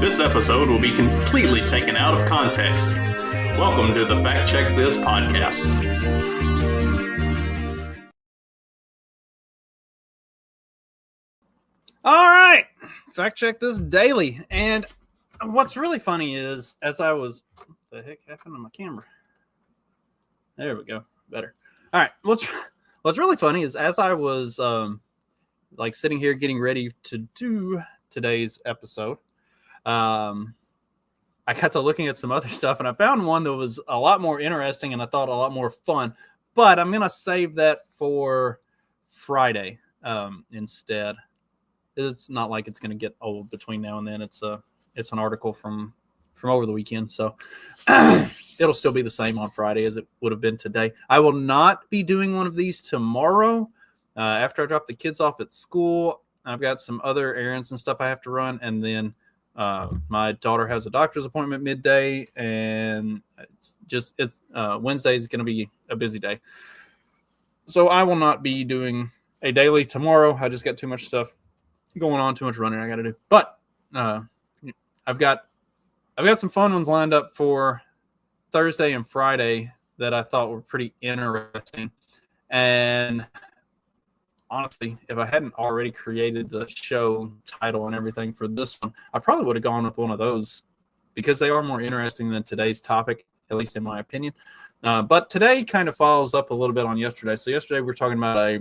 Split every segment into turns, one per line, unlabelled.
This episode will be completely taken out of context. Welcome to the Fact Check This podcast.
All right, Fact Check This daily. And what's really funny is, as I was, what the heck happened to my camera? There we go, better. All right, what's really funny is, as I was sitting here getting ready to do today's episode, I got to looking at some other stuff, and I found one that was a lot more interesting and I thought a lot more fun. But I'm gonna save that for Friday instead. It's not like it's gonna get old between now and then. It's an article from over the weekend, so it'll still be the same on Friday as it would have been today. I will not be doing one of these tomorrow. After I drop the kids off at school, I've got some other errands and stuff I have to run, and then my daughter has a doctor's appointment midday, and Wednesday is going to be a busy day. So I will not be doing a daily tomorrow. I just got too much stuff going on, too much running I got to do. But I've got some fun ones lined up for Thursday and Friday that I thought were pretty interesting. And honestly, if I hadn't already created the show title and everything for this one, I probably would have gone with one of those because they are more interesting than today's topic, at least in my opinion. But today kind of follows up a little bit on yesterday. So yesterday we were talking about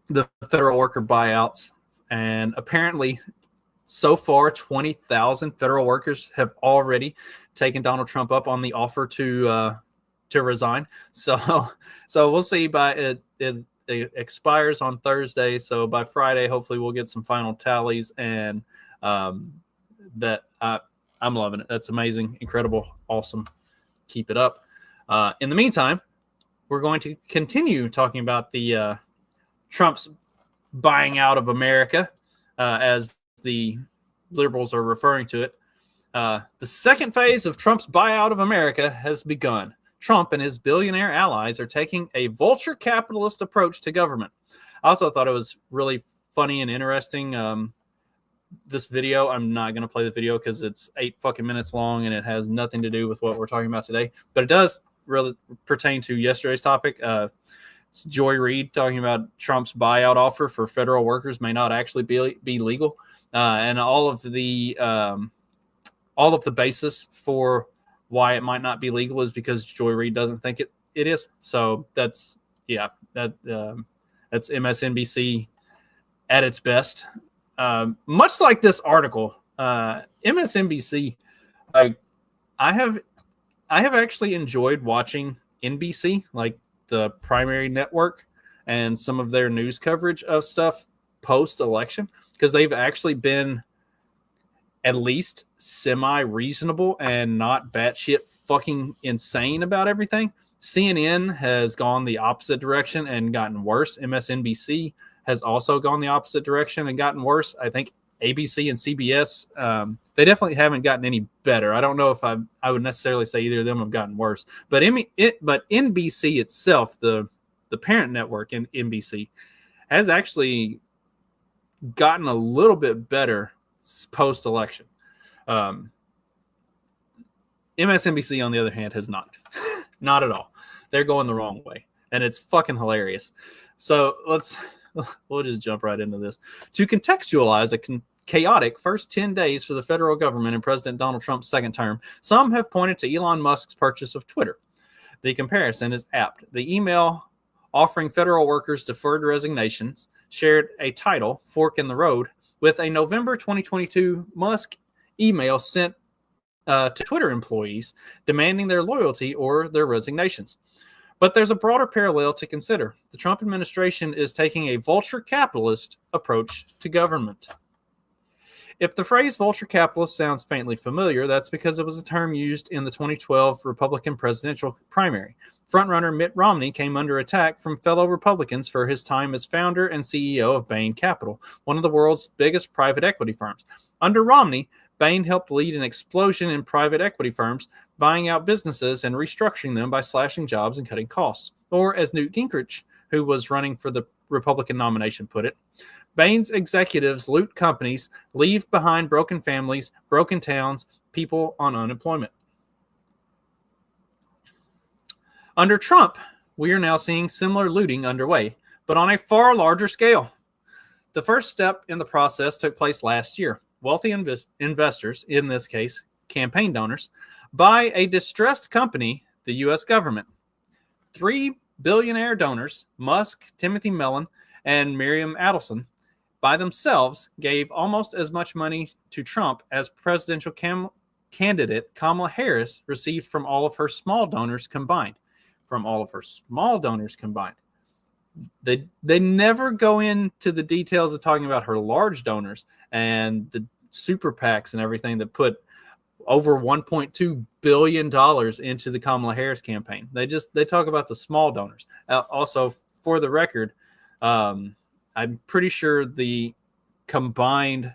the federal worker buyouts, and apparently so far 20,000 federal workers have already taken Donald Trump up on the offer to resign. So we'll see. It expires on Thursday, so by Friday hopefully we'll get some final tallies, and I'm loving it. That's amazing, incredible, awesome. Keep it up. In the meantime, we're going to continue talking about the Trump's buying out of America, as the liberals are referring to it. The second phase of Trump's buyout of America has begun. Trump and his billionaire allies are taking a vulture capitalist approach to government. I also thought it was really funny and interesting. This video, I'm not going to play the video because it's 8 fucking minutes long and it has nothing to do with what we're talking about today. But it does really pertain to yesterday's topic. It's Joy Reid talking about Trump's buyout offer for federal workers may not actually be legal, and all of the basis for why it might not be legal is because Joy Reid doesn't think it is. So that's MSNBC at its best. Much like this article, MSNBC, I have actually enjoyed watching NBC, like the primary network, and some of their news coverage of stuff post-election, because they've actually been at least semi-reasonable and not batshit fucking insane about everything. CNN has gone the opposite direction and gotten worse. MSNBC has also gone the opposite direction and gotten worse. I think ABC and CBS, they definitely haven't gotten any better. I don't know if I would necessarily say either of them have gotten worse. But NBC itself, the parent network in NBC, has actually gotten a little bit better post-election. MSNBC, on the other hand, has not. Not at all. They're going the wrong way, and it's fucking hilarious. So we'll just jump right into this. To contextualize a chaotic first 10 days for the federal government in President Donald Trump's second term, some have pointed to Elon Musk's purchase of Twitter. The comparison is apt. The email offering federal workers deferred resignations shared a title, Fork in the Road, with a November 2022 Musk email sent to Twitter employees demanding their loyalty or their resignations. But there's a broader parallel to consider. The Trump administration is taking a vulture capitalist approach to government. If the phrase vulture capitalist sounds faintly familiar, that's because it was a term used in the 2012 Republican presidential primary. Frontrunner Mitt Romney came under attack from fellow Republicans for his time as founder and CEO of Bain Capital, one of the world's biggest private equity firms. Under Romney, Bain helped lead an explosion in private equity firms, buying out businesses and restructuring them by slashing jobs and cutting costs. Or as Newt Gingrich, who was running for the Republican nomination put it. Bain's executives loot companies, leave behind broken families, broken towns, people on unemployment. Under Trump, we are now seeing similar looting underway, but on a far larger scale. The first step in the process took place last year. Wealthy investors, in this case, campaign donors, buy a distressed company, the U.S. government. 3 billionaire donors, Musk, Timothy Mellon, and Miriam Adelson, by themselves gave almost as much money to Trump as presidential candidate Kamala Harris received from all of her small donors combined. They never go into the details of talking about her large donors and the super PACs and everything that put over $1.2 billion into the Kamala Harris campaign. They talk about the small donors. Also, for the record, I'm pretty sure the combined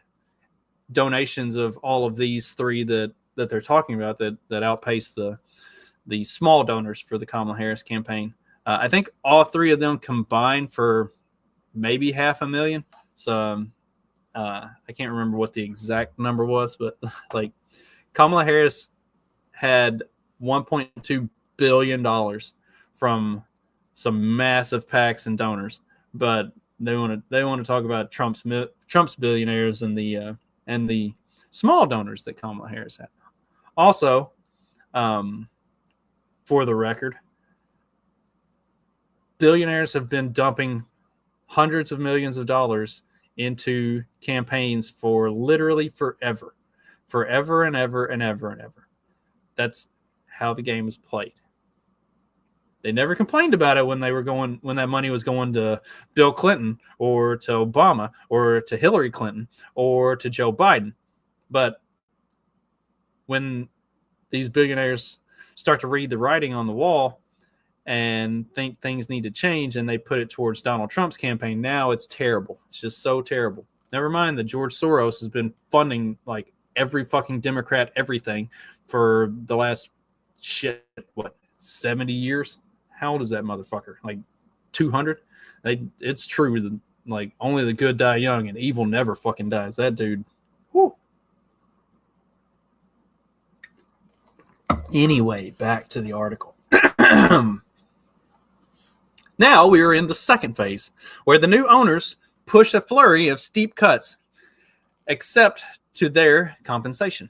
donations of all of these three that they're talking about that outpace the small donors for the Kamala Harris campaign. I think all three of them combined for maybe $500,000. So I can't remember what the exact number was, but like Kamala Harris had $1.2 billion from some massive PACs and donors, but they want to talk about Trump's billionaires and the small donors that Kamala Harris had. Also, for the record, billionaires have been dumping hundreds of millions of dollars into campaigns for literally forever and ever and ever and ever. That's how the game is played. They never complained about it when that money was going to Bill Clinton or to Obama or to Hillary Clinton or to Joe Biden. But when these billionaires start to read the writing on the wall and think things need to change and they put it towards Donald Trump's campaign, now it's terrible. It's just so terrible. Never mind that George Soros has been funding like every fucking Democrat everything for the last 70 years? How old is that motherfucker? Like 200? It's true that like only the good die young and evil never fucking dies. That dude. Whoo. Anyway, back to the article. Now we are in the second phase, where the new owners push a flurry of steep cuts, except to their compensation.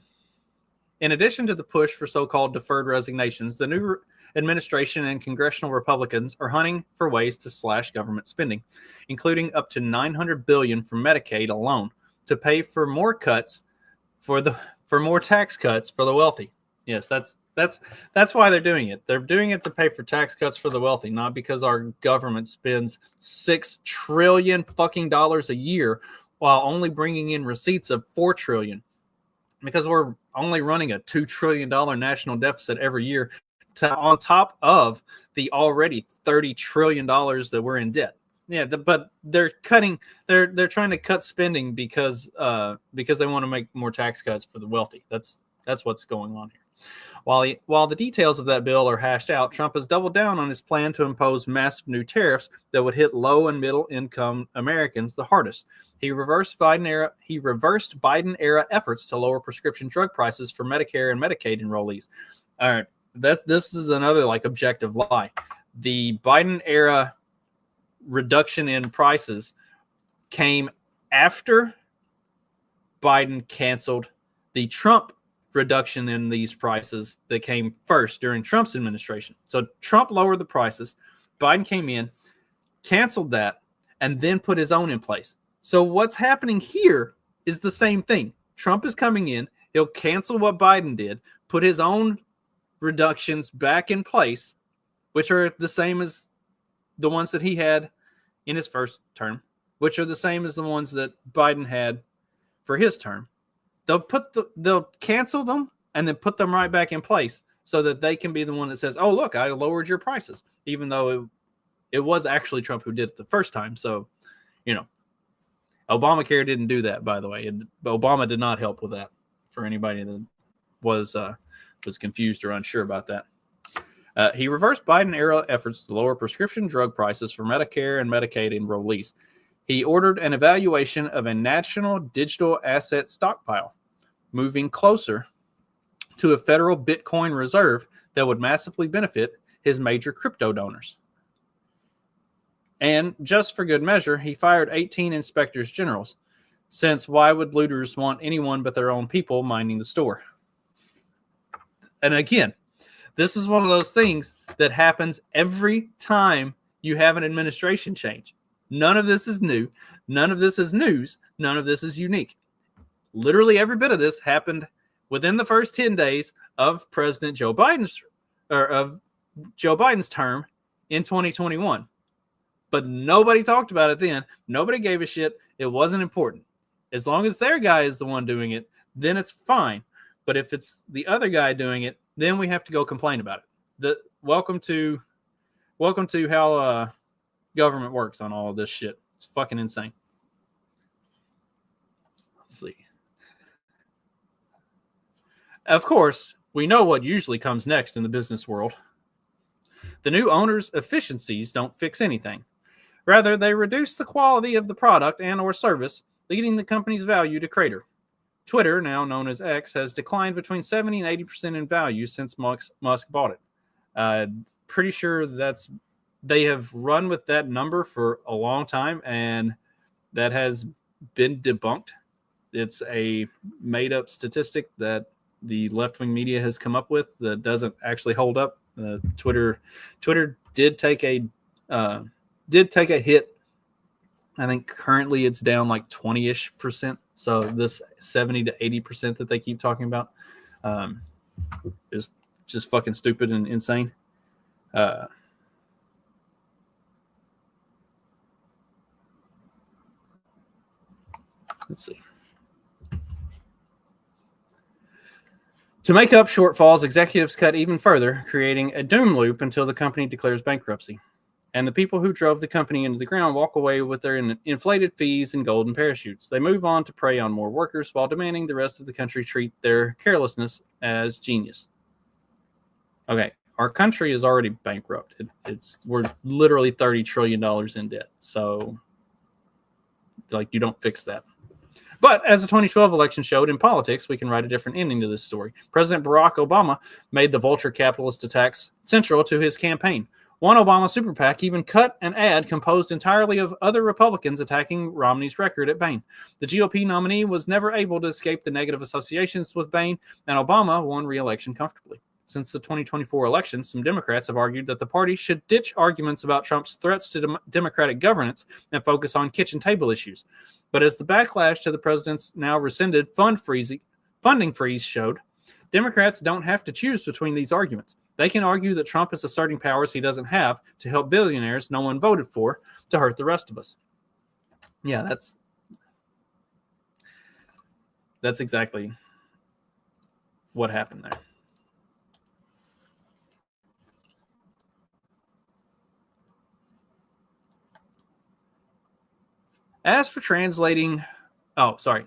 In addition to the push for so-called deferred resignations, the new administration and congressional Republicans are hunting for ways to slash government spending, including up to $900 billion from Medicaid alone, to pay for more cuts for more tax cuts for the wealthy. Yes, that's why they're doing it. They're doing it to pay for tax cuts for the wealthy, not because our government spends $6 trillion fucking dollars a year while only bringing in receipts of $4 trillion. Because we're only running a $2 trillion national deficit every year on top of the already $30 trillion that we're in debt. Yeah, but they're trying to cut spending because they want to make more tax cuts for the wealthy. That's what's going on here. While the details of that bill are hashed out, Trump has doubled down on his plan to impose massive new tariffs that would hit low and middle income Americans the hardest. He reversed Biden era efforts to lower prescription drug prices for Medicare and Medicaid enrollees. All right, this is another like objective lie. The Biden era reduction in prices came after Biden canceled the Trump reduction in these prices that came first during Trump's administration. So Trump lowered the prices, Biden came in, canceled that, and then put his own in place. So what's happening here is the same thing. Trump is coming in, he'll cancel what Biden did, put his own reductions back in place, which are the same as the ones that he had in his first term, which are the same as the ones that Biden had for his term. They'll cancel them and then put them right back in place so that they can be the one that says, "Oh, look, I lowered your prices," even though it was actually Trump who did it the first time. So, Obamacare didn't do that, by the way. Obama did not help with that. For anybody that was confused or unsure about that. He reversed Biden-era efforts to lower prescription drug prices for Medicare and Medicaid enrollees. He ordered an evaluation of a national digital asset stockpile, moving closer to a federal Bitcoin reserve that would massively benefit his major crypto donors. And just for good measure, he fired 18 inspectors generals, since why would looters want anyone but their own people minding the store? And again, this is one of those things that happens every time you have an administration change. None of this is new. None of this is news. None of this is unique. Literally every bit of this happened within the first 10 days of President Joe Biden's term in 2021. But nobody talked about it then. Nobody gave a shit. It wasn't important. As long as their guy is the one doing it, then it's fine. But if it's the other guy doing it, then we have to go complain about it. Welcome to how government works on all of this shit. It's fucking insane. Let's see. Of course, we know what usually comes next in the business world. The new owner's efficiencies don't fix anything. Rather, they reduce the quality of the product and or service, leading the company's value to crater. Twitter, now known as X, has declined between 70 and 80% in value since Musk bought it. Pretty sure they have run with that number for a long time, and that has been debunked. It's a made-up statistic that the left-wing media has come up with that doesn't actually hold up. Twitter did take a hit. I think currently it's down like 20-ish%. So this 70 to 80% that they keep talking about is just fucking stupid and insane. Let's see. To make up shortfalls, executives cut even further, creating a doom loop until the company declares bankruptcy. And the people who drove the company into the ground walk away with their inflated fees and golden parachutes. They move on to prey on more workers while demanding the rest of the country treat their carelessness as genius. Okay, our country is already bankrupt. We're literally $30 trillion in debt. So, you don't fix that. But as the 2012 election showed, in politics, we can write a different ending to this story. President Barack Obama made the vulture capitalist attacks central to his campaign. One Obama super PAC even cut an ad composed entirely of other Republicans attacking Romney's record at Bain. The GOP nominee was never able to escape the negative associations with Bain, and Obama won re-election comfortably. Since the 2024 election, some Democrats have argued that the party should ditch arguments about Trump's threats to democratic governance and focus on kitchen table issues. But as the backlash to the president's now rescinded funding freeze showed, Democrats don't have to choose between these arguments. They can argue that Trump is asserting powers he doesn't have to help billionaires no one voted for to hurt the rest of us. Yeah, that's exactly what happened there. As for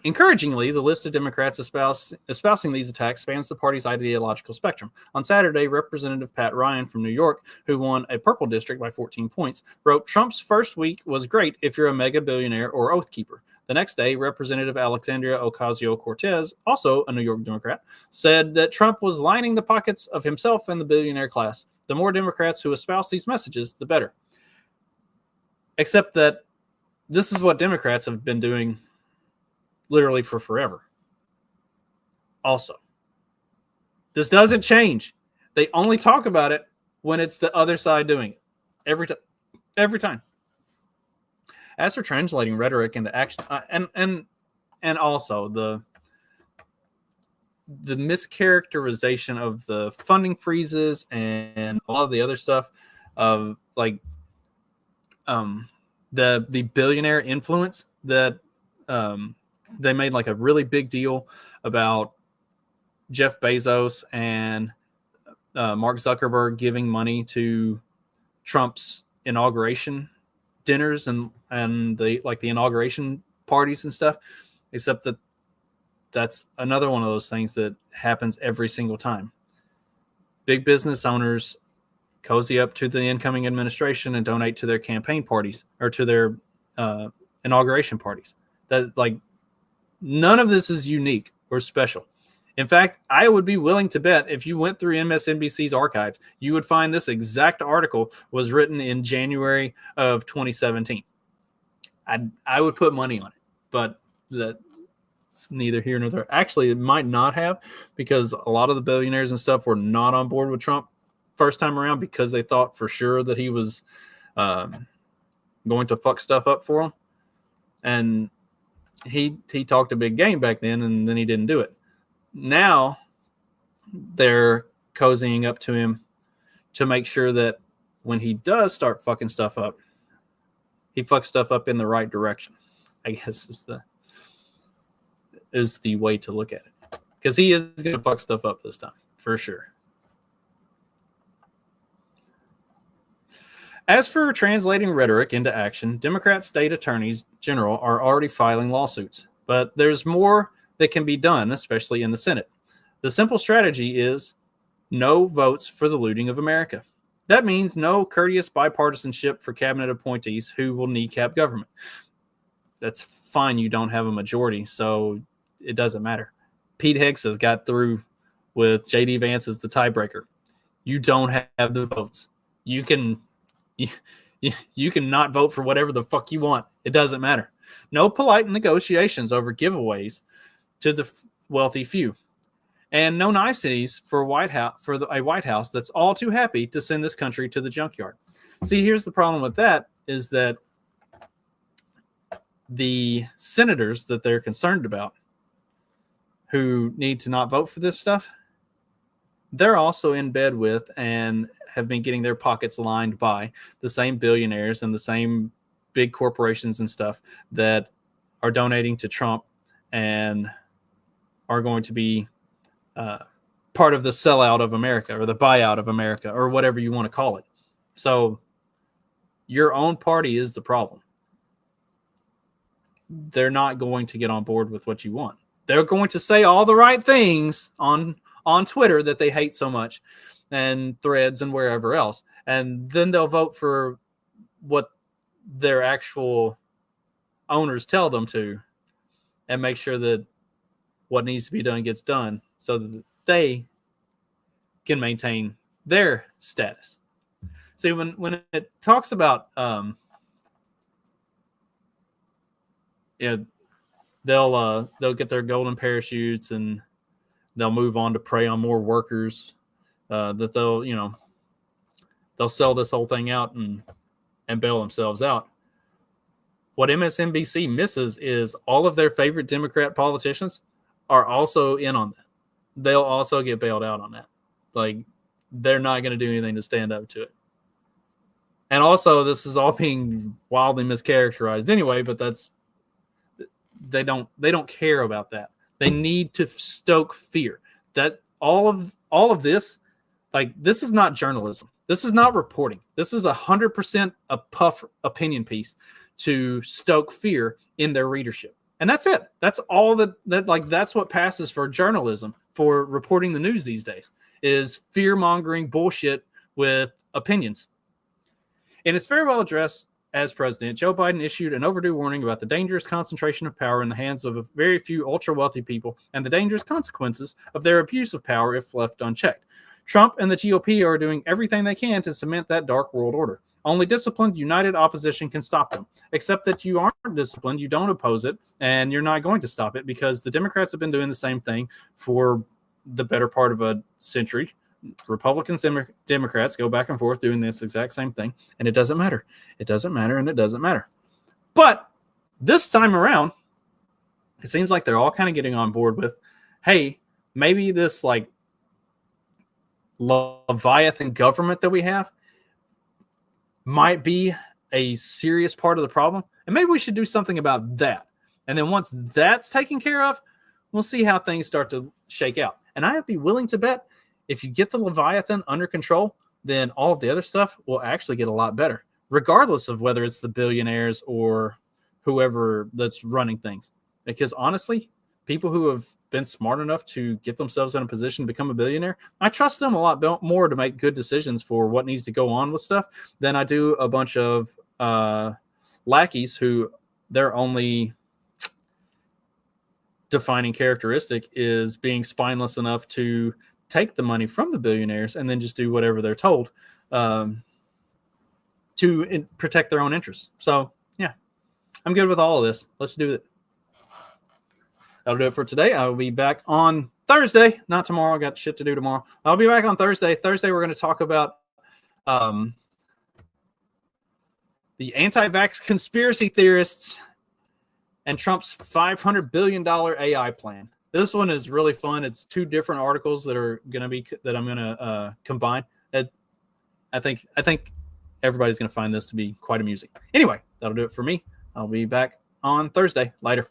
encouragingly, the list of Democrats espousing these attacks spans the party's ideological spectrum. On Saturday, Representative Pat Ryan from New York, who won a purple district by 14 points, wrote, "Trump's first week was great if you're a mega billionaire or oath keeper." The next day, Representative Alexandria Ocasio-Cortez, also a New York Democrat, said that Trump was lining the pockets of himself and the billionaire class. The more Democrats who espouse these messages, the better. Except that this is what Democrats have been doing literally for forever. Also, this doesn't change. They only talk about it when it's the other side doing it. Every time. As for translating rhetoric into action, and also the mischaracterization of the funding freezes and a lot of the other stuff of the billionaire influence that they made a really big deal about Jeff Bezos and Mark Zuckerberg giving money to Trump's inauguration dinners and the inauguration parties and stuff, except that that's another one of those things that happens every single time. Big business owners cozy up to the incoming administration and donate to their campaign parties or to their inauguration parties. That, like, none of this is unique or special. In fact, I would be willing to bet if you went through MSNBC's archives, you would find this exact article was written in January of 2017. I would put money on it, but that's neither here nor there. Actually, it might not have, because a lot of the billionaires and stuff were not on board with Trump first time around because they thought for sure that he was going to fuck stuff up for them. And he talked a big game back then, and then he didn't do it. Now they're cozying up to him to make sure that when he does start fucking stuff up, he fucks stuff up in the right direction, I guess is the way to look at it. Because he is going to fuck stuff up this time, for sure. As for translating rhetoric into action, Democrat state attorneys general are already filing lawsuits. But there's more that can be done, especially in the Senate. The simple strategy is no votes for the looting of America. That means no courteous bipartisanship for cabinet appointees who will kneecap government. That's fine. You don't have a majority, so it doesn't matter. Pete Hegseth got through with J.D. Vance as the tiebreaker. You don't have the votes. You can not vote for whatever the fuck you want. It doesn't matter. No polite negotiations over giveaways to the wealthy few, and no niceties for a White House that's all too happy to send this country to the junkyard. See, here's the problem with that is that the senators that they're concerned about who need to not vote for this stuff, they're also in bed with and have been getting their pockets lined by the same billionaires and the same big corporations and stuff that are donating to Trump and are going to be part of the sellout of America or the buyout of America or whatever you want to call it. So your own party is the problem. They're not going to get on board with what you want. They're going to say all the right things on Twitter that they hate so much and Threads and wherever else. And then they'll vote for what their actual owners tell them to and make sure that what needs to be done gets done so that they can maintain their status. See, when it talks about they'll get their golden parachutes and they'll move on to prey on more workers, that they'll sell this whole thing out and bail themselves out. What MSNBC misses is all of their favorite Democrat politicians are also in on that. They'll also get bailed out on that. Like, they're not going to do anything to stand up to it. And also, this is all being wildly mischaracterized anyway, but they don't care about that. They need to stoke fear. That all of this, like, this is not journalism. This is not reporting. This is 100% a puff opinion piece to stoke fear in their readership. And that's it. That's all that's what passes for journalism, for reporting the news these days, is fear-mongering bullshit with opinions. In its farewell address as president, Joe Biden issued an overdue warning about the dangerous concentration of power in the hands of a very few ultra-wealthy people and the dangerous consequences of their abuse of power if left unchecked. Trump and the GOP are doing everything they can to cement that dark world order. Only disciplined, united opposition can stop them. Except that you aren't disciplined, you don't oppose it, and you're not going to stop it because the Democrats have been doing the same thing for the better part of a century. Republicans and Democrats go back and forth doing this exact same thing, and it doesn't matter. It doesn't matter, and it doesn't matter. But this time around, it seems like they're all kind of getting on board with, hey, maybe this like Leviathan government that we have might be a serious part of the problem, and maybe we should do something about that. And then once that's taken care of, we'll see how things start to shake out. And I'd be willing to bet if you get the Leviathan under control, then all of the other stuff will actually get a lot better, regardless of whether it's the billionaires or whoever that's running things. Because honestly, people who have been smart enough to get themselves in a position to become a billionaire, I trust them a lot more to make good decisions for what needs to go on with stuff than I do a bunch of lackeys who their only defining characteristic is being spineless enough to take the money from the billionaires and then just do whatever they're told to protect their own interests. So, yeah, I'm good with all of this. Let's do it. That'll do it for today. I will be back on Thursday, not tomorrow. I got shit to do tomorrow. I'll be back on Thursday. Thursday, we're going to talk about the anti-vax conspiracy theorists and Trump's $500 billion AI plan. This one is really fun. It's 2 different articles that I'm going to combine. I think everybody's going to find this to be quite amusing. Anyway, that'll do it for me. I'll be back on Thursday. Later.